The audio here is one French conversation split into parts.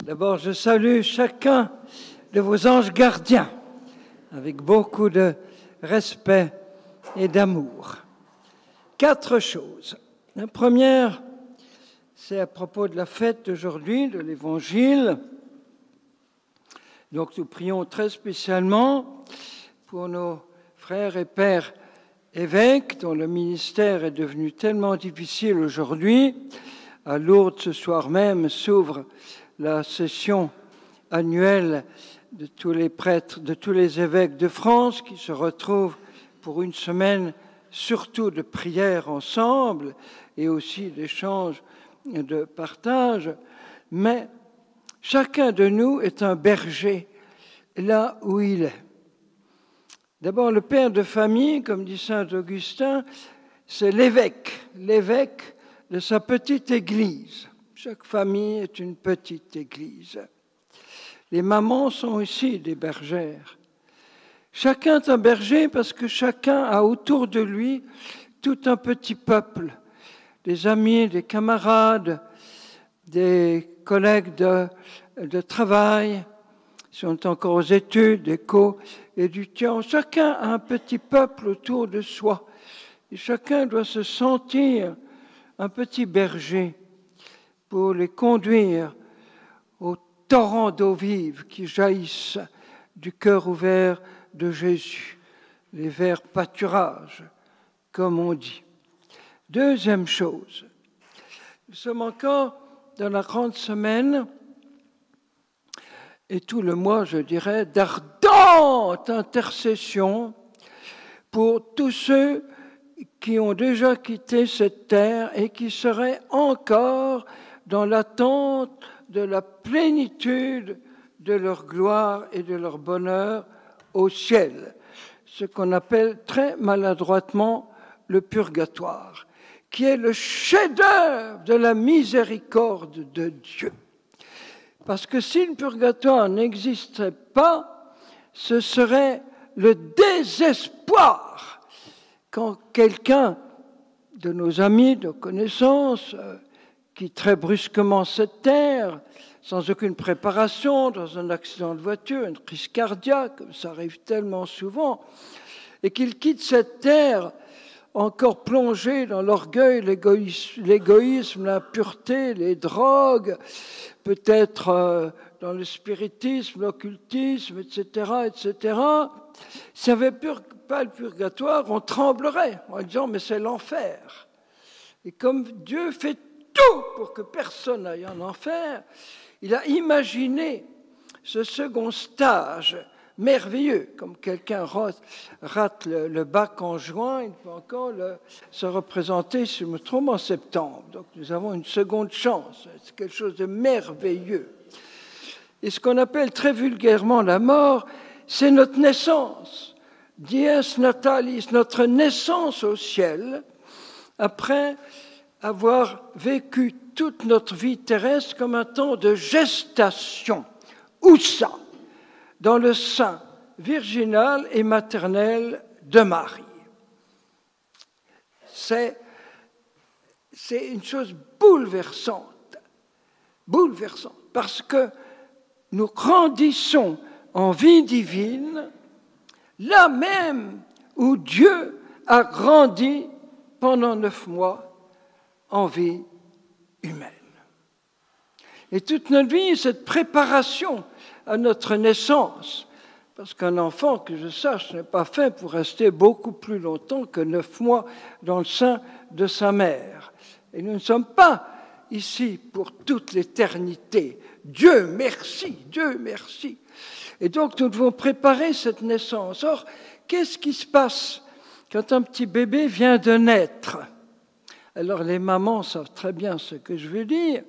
D'abord, je salue chacun de vos anges gardiens avec beaucoup de respect et d'amour. 4 choses. La première, c'est à propos de la fête d'aujourd'hui, de l'Évangile. Donc nous prions très spécialement pour nos frères et pères évêques dont le ministère est devenu tellement difficile aujourd'hui. À Lourdes, ce soir même, s'ouvre la session annuelle de tous les prêtres, de tous les évêques de France qui se retrouvent pour une semaine surtout de prière ensemble et aussi d'échange, de partage. Mais chacun de nous est un berger là où il est. D'abord, le père de famille, comme dit saint Augustin, c'est l'évêque de sa petite église. Chaque famille est une petite église. Les mamans sont aussi des bergères. Chacun est un berger parce que chacun a autour de lui tout un petit peuple, des amis, des camarades, des collègues de travail, qui sont encore aux études, des co-étudiants. Chacun a un petit peuple autour de soi et chacun doit se sentir un petit berger pour les conduire au torrent d'eau vive qui jaillissent du cœur ouvert de Jésus, les verts pâturages, comme on dit. Deuxième chose, nous sommes encore dans la grande semaine et tout le mois, je dirais, d'ardente intercession pour tous ceux qui ont déjà quitté cette terre et qui seraient encore dans l'attente de la plénitude de leur gloire et de leur bonheur au ciel, ce qu'on appelle très maladroitement le purgatoire, qui est le chef-d'œuvre de la miséricorde de Dieu. Parce que si le purgatoire n'existait pas, ce serait le désespoir quand quelqu'un de nos amis, de connaissances, quitte très brusquement cette terre, sans aucune préparation, dans un accident de voiture, une crise cardiaque, comme ça arrive tellement souvent, et qu'il quitte cette terre encore plongé dans l'orgueil, l'égoïsme, l'impureté, les drogues, peut-être dans le spiritisme, l'occultisme, etc., etc. S'il n'y avait pas le purgatoire, on tremblerait en disant « mais c'est l'enfer ». Et comme Dieu fait tout pour que personne n'aille en enfer, il a imaginé ce second stage merveilleux. Comme quelqu'un rate le bac en juin, il peut encore se représenter, si je me trompe, en septembre. Donc nous avons une seconde chance. C'est quelque chose de merveilleux. Et ce qu'on appelle très vulgairement la mort, c'est notre naissance. Dies natalis, notre naissance au ciel, après avoir vécu toute notre vie terrestre comme un temps de gestation. Où ça ? Dans le sein virginal et maternel de Marie. C'est une chose bouleversante, parce que nous grandissons en vie divine, là même où Dieu a grandi pendant 9 mois en vie humaine. Et toute notre vie, cette préparation à notre naissance, parce qu'un enfant, que je sache, n'est pas fait pour rester beaucoup plus longtemps que 9 mois dans le sein de sa mère. Et nous ne sommes pas ici pour toute l'éternité. Dieu merci, Dieu merci. Et donc nous devons préparer cette naissance. Or, qu'est-ce qui se passe quand un petit bébé vient de naître ? Alors les mamans savent très bien ce que je veux dire,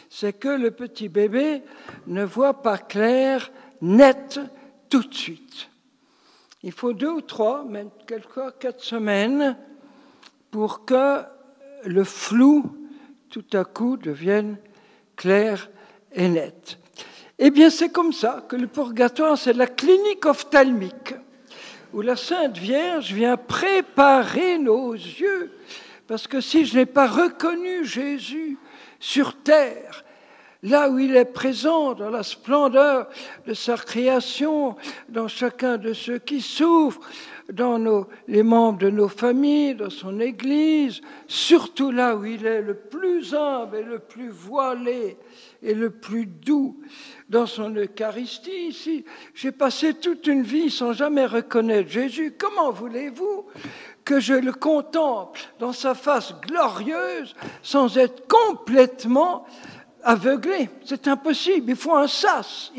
c'est que le petit bébé ne voit pas clair, net, tout de suite. Il faut 2 ou 3, même quelquefois 4 semaines, pour que le flou, tout à coup, devienne clair et net. Eh bien, c'est comme ça que le purgatoire, c'est la clinique ophtalmique, où la Sainte Vierge vient préparer nos yeux. Parce que si je n'ai pas reconnu Jésus sur terre, là où il est présent, dans la splendeur de sa création, dans chacun de ceux qui souffrent, dans les membres de nos familles, dans son Église, surtout là où il est le plus humble et le plus voilé et le plus doux, dans son Eucharistie. Ici, j'ai passé toute une vie sans jamais reconnaître Jésus. Comment voulez-vous que je le contemple dans sa face glorieuse sans être complètement aveuglé? C'est impossible, il faut un sas,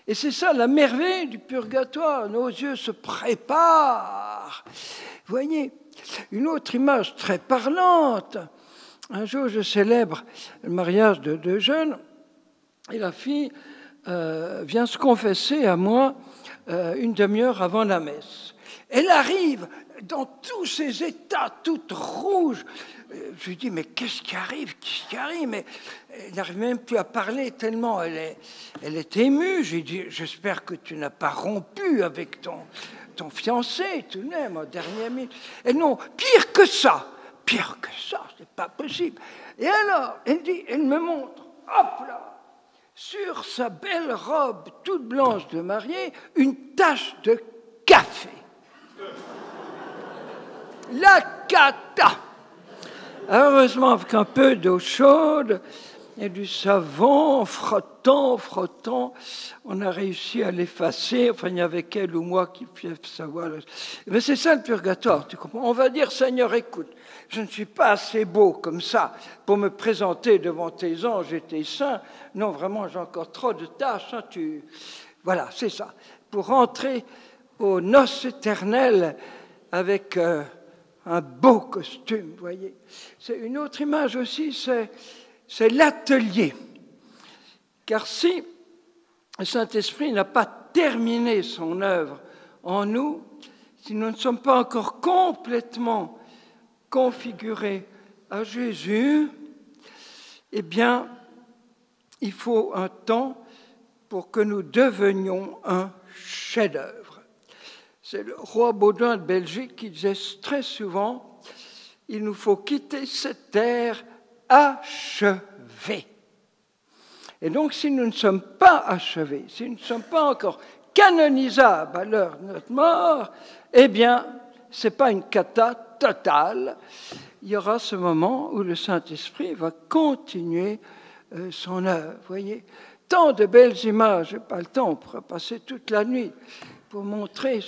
Et c'est ça la merveille du purgatoire, nos yeux se préparent. Vous voyez, une autre image très parlante. Un jour, je célèbre le mariage de deux jeunes et la fille vient se confesser à moi une demi-heure avant la messe. Elle arrive dans tous ses états, toute rouge. Je lui dis, mais qu'est-ce qui arrive? Mais elle n'arrive même plus à parler tellement elle est émue. Je lui dis, j'espère que tu n'as pas rompu avec ton fiancé tout de même en dernière minute. Et non, pire que ça, c'est pas possible. Et alors, elle me montre, hop là, sur sa belle robe toute blanche de mariée, une tache de café. La cata. Heureusement, avec un peu d'eau chaude et du savon, frottant, on a réussi à l'effacer. Enfin, il n'y avait qu'elle ou moi qui pouvait savoir. Mais c'est ça le purgatoire, tu comprends? On va dire, Seigneur, écoute, je ne suis pas assez beau comme ça pour me présenter devant tes anges et tes saints. Non, vraiment, j'ai encore trop de tâches. Hein, Voilà, c'est ça. Pour rentrer aux noces éternelles avec un beau costume, vous voyez. C'est une autre image aussi, c'est l'atelier. Car si le Saint-Esprit n'a pas terminé son œuvre en nous, si nous ne sommes pas encore complètement configurés à Jésus, eh bien, il faut un temps pour que nous devenions un chef-d'œuvre. C'est le roi Baudouin de Belgique qui disait très souvent « Il nous faut quitter cette terre achevée ». Et donc, si nous ne sommes pas achevés, si nous ne sommes pas encore canonisables à l'heure de notre mort, eh bien, ce n'est pas une cata totale. Il y aura ce moment où le Saint-Esprit va continuer son œuvre. Vous voyez, tant de belles images, je n'ai pas le temps, on pourrait passer toute la nuit pour montrer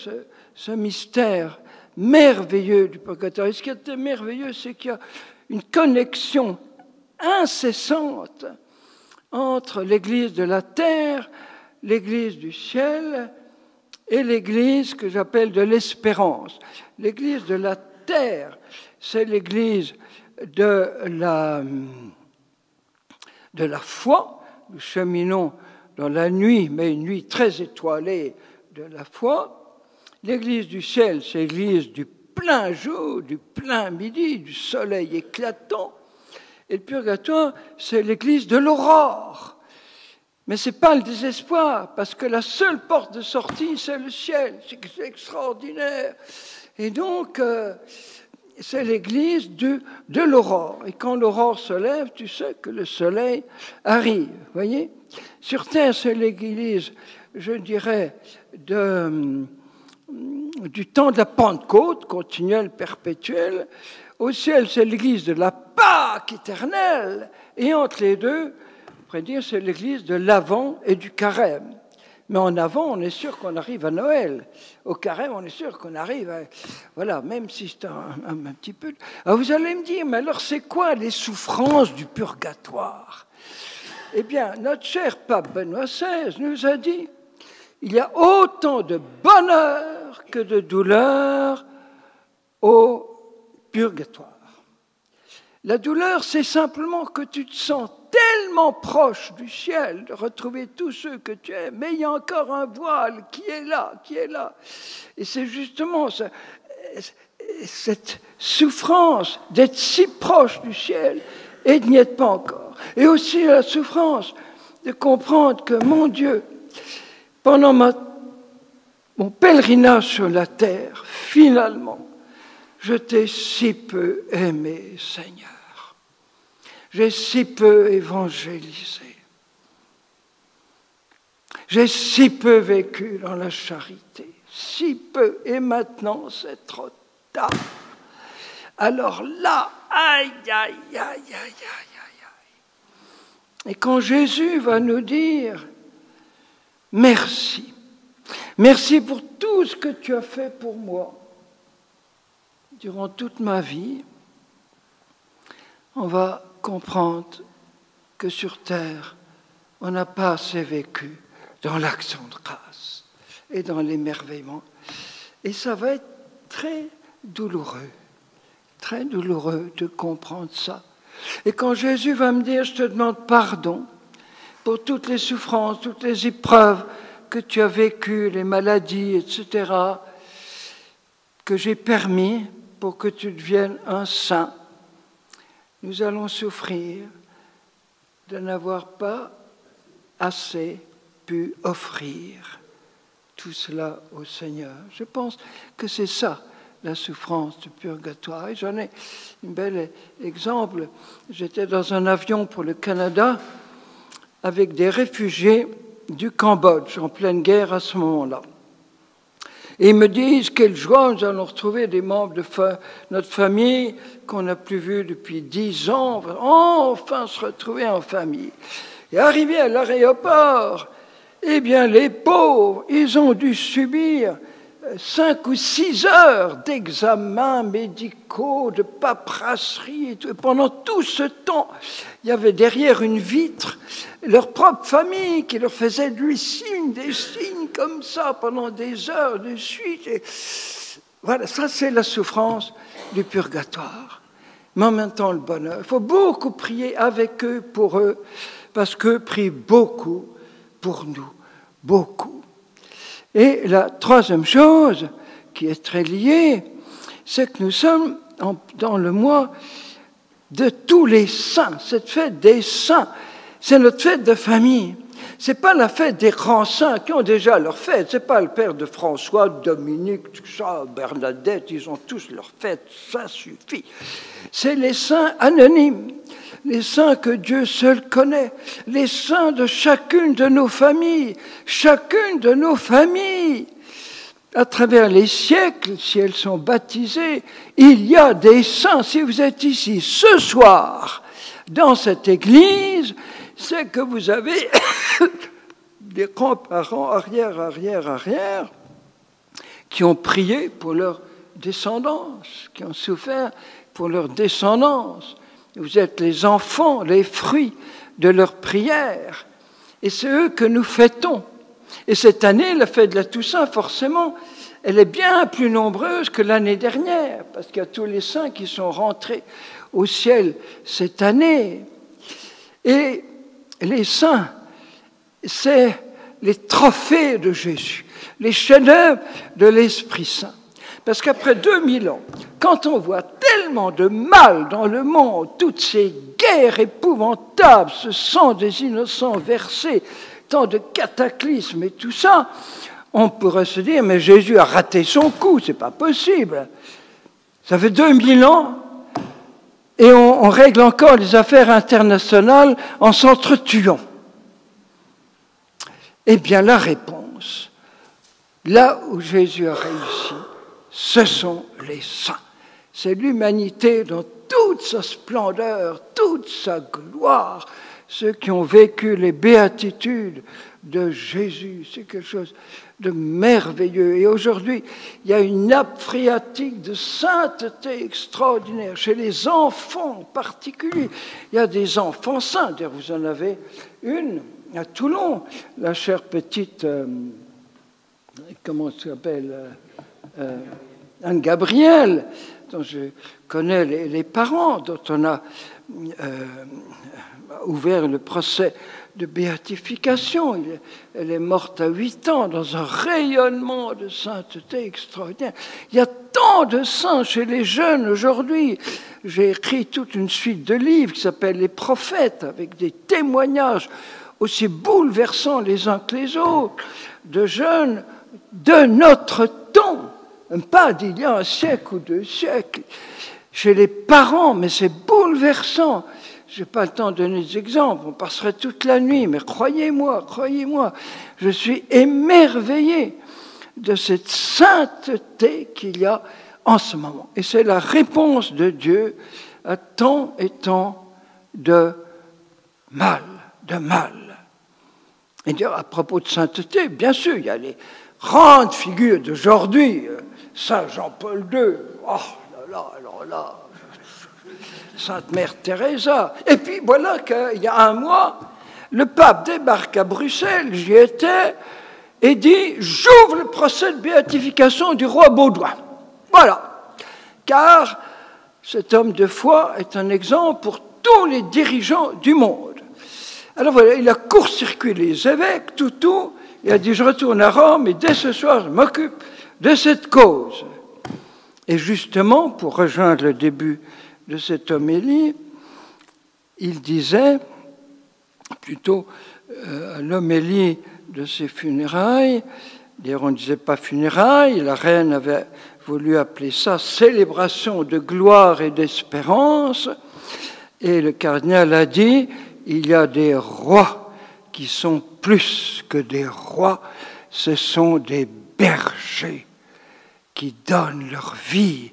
ce mystère merveilleux du purgatoire. Et ce qui est merveilleux, c'est qu'il y a une connexion incessante entre l'Église de la terre, l'Église du ciel et l'Église que j'appelle de l'espérance. L'Église de la terre, c'est l'Église de la foi. Nous cheminons dans la nuit, mais une nuit très étoilée de la foi. L'Église du ciel, c'est l'Église du plein jour, du plein midi, du soleil éclatant. Et le purgatoire, c'est l'Église de l'aurore. Mais ce n'est pas le désespoir, parce que la seule porte de sortie, c'est le ciel. C'est extraordinaire. Et donc, c'est l'Église de l'aurore. Et quand l'aurore se lève, tu sais que le soleil arrive. Voyez ? Sur terre, c'est l'Église, je dirais, du temps de la Pentecôte, continuelle, perpétuelle. Au ciel, c'est l'Église de la Pâque éternelle. Et entre les deux, on pourrait dire, c'est l'Église de l'Avent et du Carême. Mais en avant, on est sûr qu'on arrive à Noël. Au Carême, on est sûr qu'on arrive à... Voilà, même si c'est un petit peu... Alors vous allez me dire, mais alors c'est quoi les souffrances du purgatoire? Eh bien, notre cher pape Benoît XVI nous a dit, il y a autant de bonheur que de douleur au purgatoire. La douleur, c'est simplement que tu te sens tellement proche du ciel, de retrouver tous ceux que tu aimes, mais il y a encore un voile qui est là. Et c'est justement cette souffrance d'être si proche du ciel et de n'y être pas encore. Et aussi la souffrance de comprendre que, mon Dieu, pendant mon pèlerinage sur la terre, finalement, je t'ai si peu aimé, Seigneur. J'ai si peu évangélisé. J'ai si peu vécu dans la charité. Si peu. Et maintenant, c'est trop tard. Alors là, aïe, aïe, aïe, aïe, aïe, aïe, aïe. Et quand Jésus va nous dire, merci. Merci pour tout ce que tu as fait pour moi. Durant toute ma vie, on va comprendre que sur terre, on n'a pas assez vécu dans l'action de grâce et dans l'émerveillement. Et ça va être très douloureux de comprendre ça. Et quand Jésus va me dire, je te demande pardon pour toutes les souffrances, toutes les épreuves que tu as vécues, les maladies, etc., que j'ai permis pour que tu deviennes un saint, nous allons souffrir de n'avoir pas assez pu offrir tout cela au Seigneur. Je pense que c'est ça, la souffrance du purgatoire. Et j'en ai un bel exemple. J'étais dans un avion pour le Canada avec des réfugiés du Cambodge, en pleine guerre à ce moment-là. Et ils me disent, quelle joie, nous allons retrouver des membres de notre famille qu'on n'a plus vus depuis 10 ans, enfin se retrouver en famille. Et arrivé à l'aéroport, eh bien les pauvres, ils ont dû subir 5 ou 6 heures d'examens médicaux, de paperasserie et tout. Et pendant tout ce temps, il y avait derrière une vitre leur propre famille qui leur faisait des signes comme ça pendant des heures de suite. Et voilà, ça c'est la souffrance du purgatoire. Mais en même temps le bonheur. Il faut beaucoup prier avec eux, pour eux, parce qu'eux prient beaucoup pour nous, beaucoup. Et la troisième chose qui est très liée, c'est que nous sommes dans le mois de tous les saints. Cette fête des saints, c'est notre fête de famille. Ce n'est pas la fête des grands saints qui ont déjà leur fête. Ce n'est pas le père de François, Dominique, tout ça, Bernadette, ils ont tous leur fête, ça suffit. C'est les saints anonymes, les saints que Dieu seul connaît, les saints de chacune de nos familles, à travers les siècles, si elles sont baptisées, il y a des saints. Si vous êtes ici ce soir, dans cette église, c'est que vous avez des grands-parents, arrière, qui ont prié pour leur descendance, qui ont souffert pour leur descendance. Vous êtes les enfants, les fruits de leurs prières. Et c'est eux que nous fêtons. Et cette année, la fête de la Toussaint, forcément, elle est bien plus nombreuse que l'année dernière, parce qu'il y a tous les saints qui sont rentrés au ciel cette année. Et les saints, c'est les trophées de Jésus, les chefs-d'œuvre de l'Esprit Saint. Parce qu'après 2000 ans, quand on voit tellement de mal dans le monde, toutes ces guerres épouvantables, ce sang des innocents versé, tant de cataclysmes et tout ça, on pourrait se dire, mais Jésus a raté son coup, c'est pas possible. Ça fait 2000 ans, et on règle encore les affaires internationales en s'entretuant. Eh bien, la réponse, là où Jésus a réussi, ce sont les saints. C'est l'humanité dans toute sa splendeur, toute sa gloire. Ceux qui ont vécu les béatitudes de Jésus, c'est quelque chose de merveilleux. Et aujourd'hui, il y a une nappe phréatique de sainteté extraordinaire. Chez les enfants en particulier, il y a des enfants saints. D'ailleurs, vous en avez une à Toulon, la chère petite, comment elle s'appelle, Anne-Gabrielle, dont je connais les parents, dont on a ouvert le procès de béatification. Elle est morte à 8 ans dans un rayonnement de sainteté extraordinaire. Il y a tant de saints chez les jeunes aujourd'hui. J'ai écrit toute une suite de livres qui s'appellent Les Prophètes, avec des témoignages aussi bouleversants les uns que les autres, de jeunes de notre temps, pas d'il y a un siècle ou 2 siècles, chez les parents, mais c'est bouleversant. je n'ai pas le temps de donner des exemples, on passerait toute la nuit, mais croyez-moi, je suis émerveillé de cette sainteté qu'il y a en ce moment. Et c'est la réponse de Dieu à tant et tant de mal. Et dire à propos de sainteté, bien sûr, il y a les grandes figures d'aujourd'hui, Saint Jean-Paul II, oh alors là, Sainte Mère Teresa. Et puis voilà qu'il y a un mois, le pape débarque à Bruxelles, j'y étais, et dit « J'ouvre le procès de béatification du roi Baudouin ». Voilà, car cet homme de foi est un exemple pour tous les dirigeants du monde. Alors voilà, il a court-circuité les évêques, tout, il a dit « Je retourne à Rome et dès ce soir, je m'occupe de cette cause ». Et justement, pour rejoindre le début de cette homélie, il disait, plutôt l'homélie de ses funérailles, d'ailleurs on ne disait pas funérailles, la reine avait voulu appeler ça célébration de gloire et d'espérance, et le cardinal a dit, il y a des rois qui sont plus que des rois, ce sont des bergers qui donnent leur vie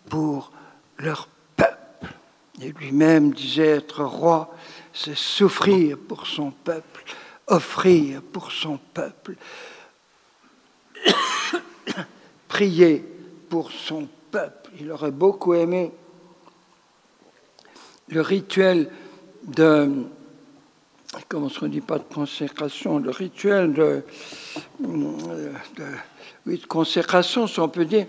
pour leur peuple. Et lui-même disait être roi, c'est souffrir pour son peuple, offrir pour son peuple, prier pour son peuple. Il aurait beaucoup aimé le rituel de, comment on ne dit pas de consécration, le rituel de consécration, si on peut dire,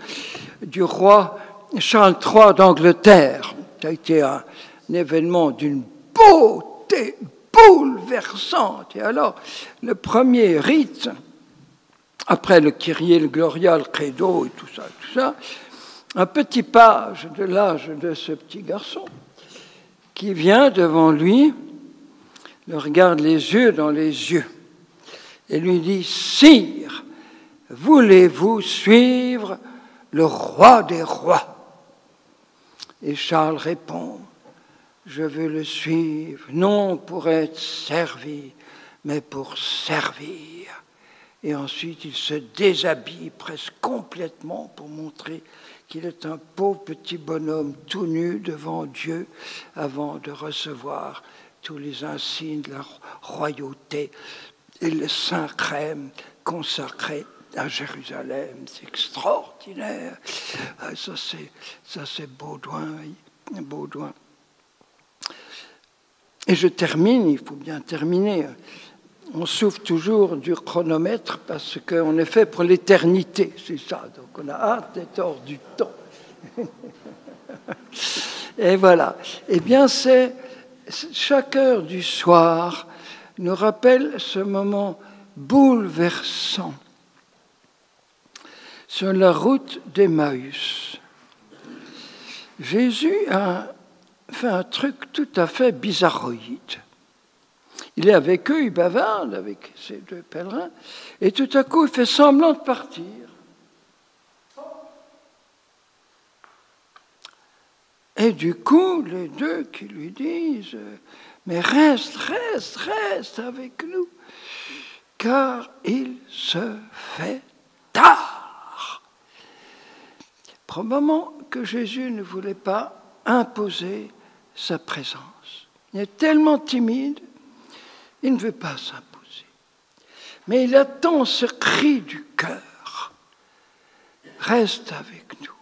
du roi Charles III d'Angleterre. Ça a été un événement d'une beauté bouleversante. Et alors, le premier rite, après le Kyrie, le Gloria, le Credo et tout ça, un petit page de l'âge de ce petit garçon qui vient devant lui, le regarde les yeux dans les yeux et lui dit « Sire, voulez-vous suivre le roi des rois ?» Et Charles répond « Je veux le suivre, non pour être servi, mais pour servir. » Et ensuite, il se déshabille presque complètement pour montrer qu'il est un pauvre petit bonhomme tout nu devant Dieu avant de recevoir tous les insignes de la royauté et le Saint-Crème consacré à Jérusalem. C'est extraordinaire. Ça, c'est Baudouin. Et je termine, il faut bien terminer. On souffle toujours du chronomètre parce qu'on est fait pour l'éternité, c'est ça. Donc on a hâte d'être hors du temps. Et voilà. Eh bien, chaque heure du soir nous rappelle ce moment bouleversant sur la route d'Emmaüs. Jésus a fait un truc tout à fait bizarroïde. Il est avec eux, il bavarde avec ces deux pèlerins, et tout à coup, il fait semblant de partir. Et du coup, les deux qui lui disent « Mais reste avec nous, car il se fait tard. » Probablement que Jésus ne voulait pas imposer sa présence. Il est tellement timide, il ne veut pas s'imposer. Mais il attend ce cri du cœur. Reste avec nous.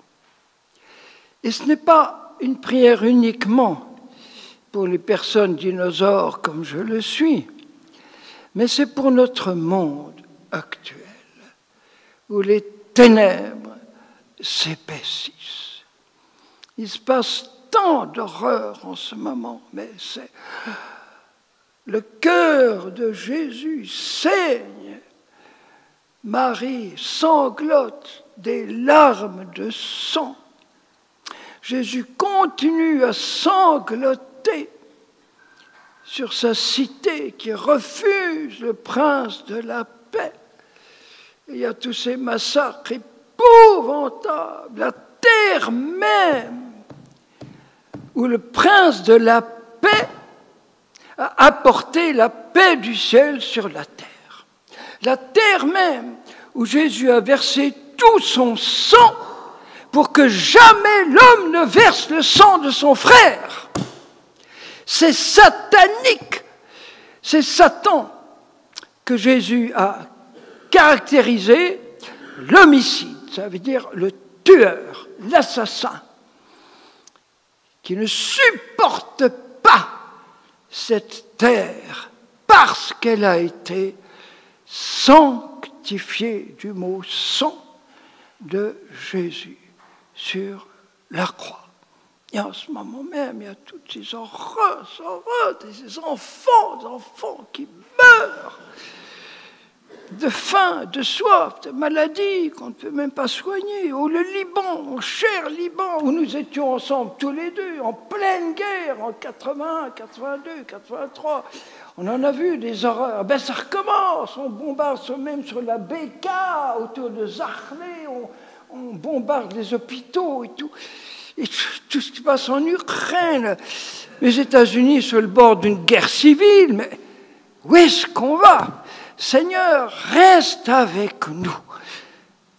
Et ce n'est pas une prière uniquement pour les personnes dinosaures comme je le suis, mais c'est pour notre monde actuel, où les ténèbres s'épaississent. Il se passe tant d'horreurs en ce moment, mais c'est... Le cœur de Jésus saigne. Marie sanglote des larmes de sang. Jésus continue à sangloter sur sa cité qui refuse le prince de la paix. Et il y a tous ces massacres épouvantables, la terre même, où le prince de la paix à apporter la paix du ciel sur la terre. La terre même où Jésus a versé tout son sang pour que jamais l'homme ne verse le sang de son frère. C'est satanique. C'est Satan que Jésus a caractérisé l'homicide, ça veut dire le tueur, l'assassin, qui ne supporte pas cette terre parce qu'elle a été sanctifiée du mot sang de Jésus sur la croix. Et en ce moment même, il y a toutes ces horreurs, ces enfants qui meurent de faim, de soif, de maladies qu'on ne peut même pas soigner. Ou le Liban, mon cher Liban, où nous étions ensemble tous les deux, en pleine guerre, en 81, 82, 83. On en a vu des horreurs. Ben ça recommence, on bombarde même sur la Beka, autour de Zarlé, on bombarde les hôpitaux et tout. Et tout ce qui passe en Ukraine, les États-Unis sur le bord d'une guerre civile, mais où est-ce qu'on va ? Seigneur, reste avec nous.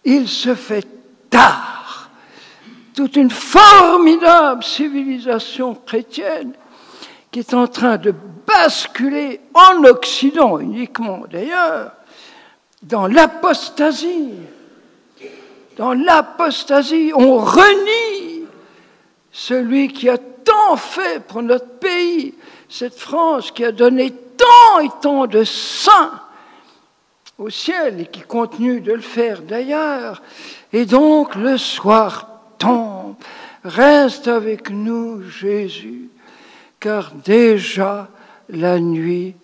Il se fait tard. Toute une formidable civilisation chrétienne qui est en train de basculer en Occident uniquement d'ailleurs, dans l'apostasie. Dans l'apostasie, on renie celui qui a tant fait pour notre pays, cette France qui a donné tant et tant de saints au ciel et qui continue de le faire d'ailleurs. Et donc le soir tombe. Reste avec nous, Jésus, car déjà la nuit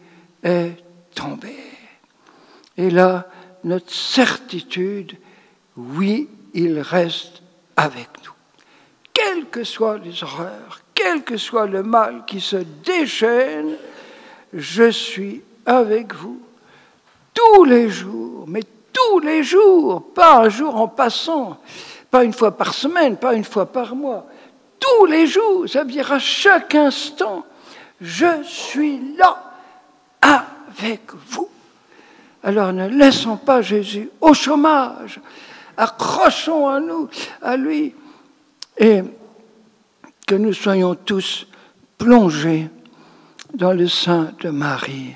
est tombée. Et là, notre certitude, oui, il reste avec nous. Quelles que soient les horreurs, quel que soit le mal qui se déchaîne, je suis avec vous tous les jours, mais tous les jours, pas un jour en passant, pas une fois par semaine, pas une fois par mois, tous les jours, ça veut dire à chaque instant, je suis là avec vous. Alors ne laissons pas Jésus au chômage, accrochons à nous, à lui, et que nous soyons tous plongés dans le sein de Marie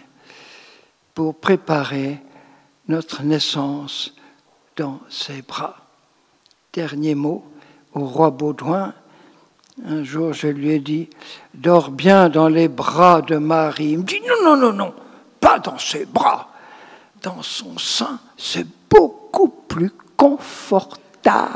pour préparer notre naissance dans ses bras. Dernier mot au roi Baudouin. Un jour, je lui ai dit « Dors bien dans les bras de Marie ». Il me dit « Non, pas dans ses bras. Dans son sein, c'est beaucoup plus confortable. »